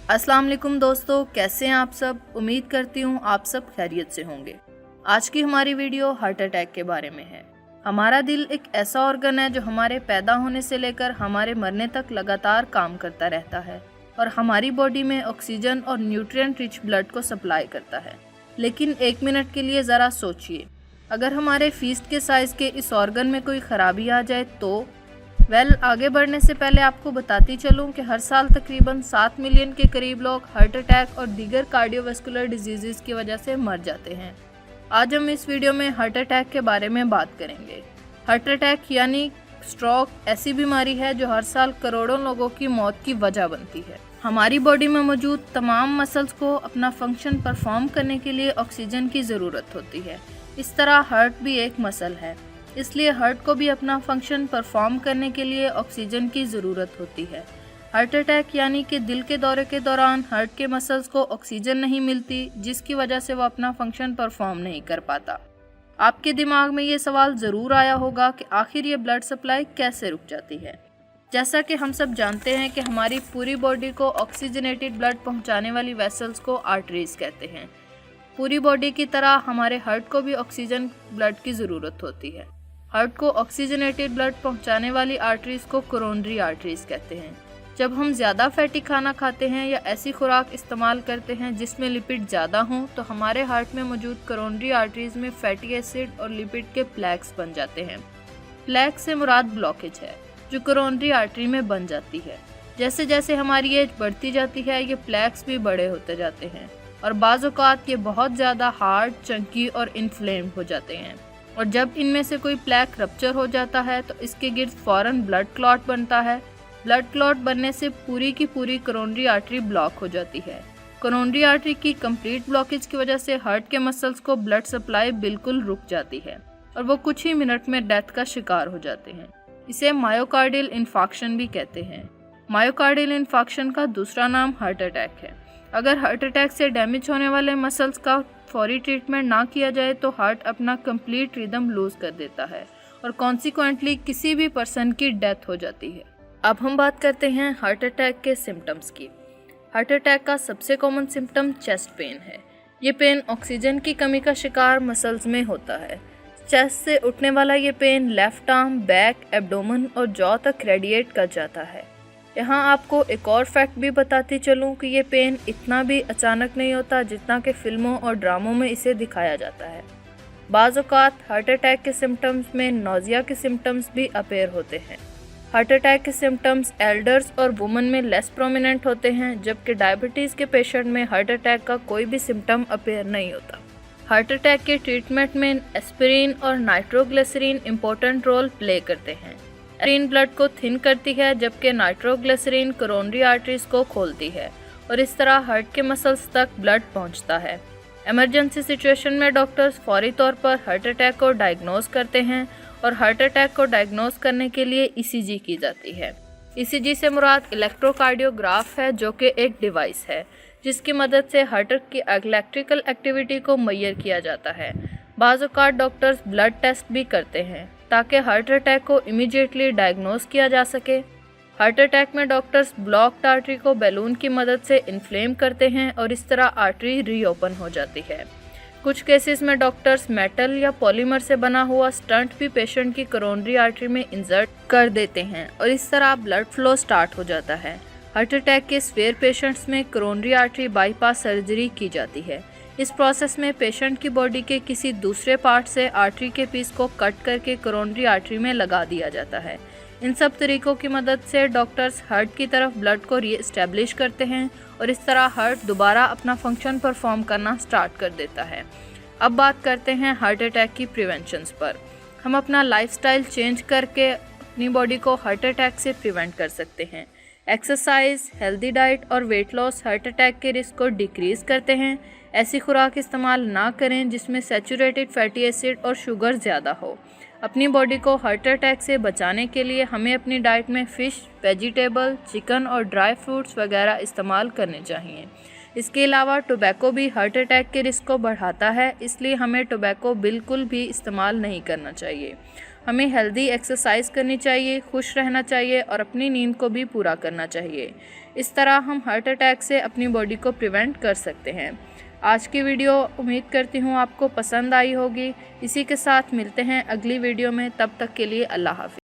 अस्सलाम वालेकुम दोस्तों, कैसे हैं आप सब। उम्मीद करती हूँ आप सब खैरियत से होंगे। आज की हमारी वीडियो हार्ट अटैक के बारे में है। हमारा दिल एक ऐसा ऑर्गन है जो हमारे पैदा होने से लेकर हमारे मरने तक लगातार काम करता रहता है और हमारी बॉडी में ऑक्सीजन और न्यूट्रिएंट रिच ब्लड को सप्लाई करता है। लेकिन एक मिनट के लिए ज़रा सोचिए, अगर हमारे फीस्ट के साइज़ के इस ऑर्गन में कोई ख़राबी आ जाए तो आगे बढ़ने से पहले आपको बताती चलूं कि हर साल तकरीबन 7 मिलियन के करीब लोग हार्ट अटैक और दीगर कार्डियोवैस्कुलर डिजीज़ की वजह से मर जाते हैं। आज हम इस वीडियो में हार्ट अटैक के बारे में बात करेंगे। हार्ट अटैक यानी स्ट्रोक ऐसी बीमारी है जो हर साल करोड़ों लोगों की मौत की वजह बनती है। हमारी बॉडी में मौजूद तमाम मसल्स को अपना फंक्शन परफॉर्म करने के लिए ऑक्सीजन की ज़रूरत होती है। इस तरह हार्ट भी एक मसल है, इसलिए हार्ट को भी अपना फंक्शन परफॉर्म करने के लिए ऑक्सीजन की ज़रूरत होती है। हार्ट अटैक यानी कि दिल के दौरे के दौरान हार्ट के मसल्स को ऑक्सीजन नहीं मिलती, जिसकी वजह से वो अपना फंक्शन परफॉर्म नहीं कर पाता। आपके दिमाग में ये सवाल ज़रूर आया होगा कि आखिर ये ब्लड सप्लाई कैसे रुक जाती है। जैसा कि हम सब जानते हैं कि हमारी पूरी बॉडी को ऑक्सीजनेटेड ब्लड पहुँचाने वाली वेसल्स को आर्टरीज कहते हैं। पूरी बॉडी की तरह हमारे हार्ट को भी ऑक्सीजन ब्लड की ज़रूरत होती है। हार्ट को ऑक्सीजनेटेड ब्लड पहुंचाने वाली आर्टरीज को कोरोनरी आर्टरीज कहते हैं। जब हम ज़्यादा फैटी खाना खाते हैं या ऐसी खुराक इस्तेमाल करते हैं जिसमें लिपिड ज़्यादा हों तो हमारे हार्ट में मौजूद कोरोनरी आर्टरीज में फैटी एसिड और लिपिड के प्लैक्स बन जाते हैं। प्लैक से मुराद ब्लॉकेज है जो कोरोनरी आर्टरी में बन जाती है। जैसे जैसे हमारी एज बढ़ती जाती है ये प्लैक्स भी बड़े होते जाते हैं और बाज़ औक़ात ये बहुत ज़्यादा हार्ड, चंकी और इन्फ्लेम्ड हो जाते हैं। और जब इनमें से कोई प्लैक रप्चर हो जाता है तो इसके गिर्द फ़ौरन ब्लड क्लॉट बनता है। ब्लड क्लॉट बनने से पूरी की पूरी कोरोनरी आर्टरी ब्लॉक हो जाती है। कोरोनरी आर्टरी की कंप्लीट ब्लॉकेज की वजह से हार्ट के मसल्स को ब्लड सप्लाई बिल्कुल रुक जाती है और वो कुछ ही मिनट में डेथ का शिकार हो जाते हैं। इसे मायोकार्डियल इन्फार्क्शन भी कहते हैं। मायोकार्डियल इन्फार्क्शन का दूसरा नाम हार्ट अटैक है। अगर हार्ट अटैक से डैमेज होने वाले मसल्स का फौरी ट्रीटमेंट ना किया जाए तो हार्ट अपना कंप्लीट रिदम लूज कर देता है और कॉन्सिक्वेंटली किसी भी पर्सन की डेथ हो जाती है। अब हम बात करते हैं हार्ट अटैक के सिम्टम्स की। हार्ट अटैक का सबसे कॉमन सिम्टम चेस्ट पेन है। ये पेन ऑक्सीजन की कमी का शिकार मसल्स में होता है। चेस्ट से उठने वाला ये pain left arm, back, abdomen और जॉ तक रेडिएट कर जाता है। यहाँ आपको एक और फैक्ट भी बताती चलूँ कि ये पेन इतना भी अचानक नहीं होता जितना कि फिल्मों और ड्रामों में इसे दिखाया जाता है। बाज़ औक़ात हार्ट अटैक के सिम्टम्स में नौजिया के सिम्टम्स भी अपेयर होते हैं। हार्ट अटैक के सिम्टम्स एल्डर्स और वुमेन में लेस प्रोमिनेंट होते हैं, जबकि डायबिटीज़ के पेशेंट में हार्ट अटैक का कोई भी सिम्टम अपेयर नहीं होता। हार्ट अटैक के ट्रीटमेंट में एस्पिरिन और नाइट्रोग्लिसरीन इम्पोर्टेंट रोल प्ले करते हैं। एस्पिरिन ब्लड को थिन करती है जबकि नाइट्रोग्लिसरीन कोरोनरी आर्टरीज को खोलती है और इस तरह हार्ट के मसल्स तक ब्लड पहुंचता है। इमरजेंसी सिचुएशन में डॉक्टर्स फौरी तौर पर हार्ट अटैक को डायग्नोज करते हैं और हार्ट अटैक को डायग्नोज करने के लिए ईसीजी की जाती है। ईसीजी से मुराद इलेक्ट्रोकार्डियोग्राफ है जो कि एक डिवाइस है जिसकी मदद से हार्ट की इलेक्ट्रिकल एक्टिविटी को मेजर किया जाता है। बाज़ औक़ात डॉक्टर्स ब्लड टेस्ट भी करते हैं ताकि हार्ट अटैक को इमीडिएटली डायग्नोज किया जा सके। हार्ट अटैक में डॉक्टर्स ब्लॉक्ड आर्टरी को बैलून की मदद से इन्फ्लेम करते हैं और इस तरह आर्टरी रीओपन हो जाती है। कुछ केसेस में डॉक्टर्स मेटल या पॉलीमर से बना हुआ स्टंट भी पेशेंट की कोरोनरी आर्टरी में इंसर्ट कर देते हैं और इस तरह ब्लड फ्लो स्टार्ट हो जाता है। हार्ट अटैक के सीवियर पेशेंट्स में कोरोनरी आर्टरी बाईपास सर्जरी की जाती है। इस प्रोसेस में पेशेंट की बॉडी के किसी दूसरे पार्ट से आर्टरी के पीस को कट करके कोरोनरी आर्टरी में लगा दिया जाता है। इन सब तरीकों की मदद से डॉक्टर्स हार्ट की तरफ ब्लड को रीएस्टैब्लिश करते हैं और इस तरह हार्ट दोबारा अपना फंक्शन परफॉर्म करना स्टार्ट कर देता है। अब बात करते हैं हार्ट अटैक की प्रिवेंशंस पर। हम अपना लाइफस्टाइल चेंज करके अपनी बॉडी को हार्ट अटैक से प्रिवेंट कर सकते हैं। एक्सरसाइज, हेल्दी डाइट और वेट लॉस हार्ट अटैक के रिस्क को डिक्रीज़ करते हैं। ऐसी खुराक इस्तेमाल ना करें जिसमें सैचुरेटेड फैटी एसिड और शुगर ज़्यादा हो। अपनी बॉडी को हार्ट अटैक से बचाने के लिए हमें अपनी डाइट में फ़िश, वेजिटेबल, चिकन और ड्राई फ्रूट्स वगैरह इस्तेमाल करने चाहिए। इसके अलावा टोबैको भी हार्ट अटैक के रिस्क को बढ़ाता है, इसलिए हमें टोबैको बिल्कुल भी इस्तेमाल नहीं करना चाहिए। हमें हेल्दी एक्सरसाइज करनी चाहिए, खुश रहना चाहिए और अपनी नींद को भी पूरा करना चाहिए। इस तरह हम हार्ट अटैक से अपनी बॉडी को प्रिवेंट कर सकते हैं। आज की वीडियो उम्मीद करती हूँ आपको पसंद आई होगी। इसी के साथ मिलते हैं अगली वीडियो में, तब तक के लिए अल्लाह हाफ़िज़।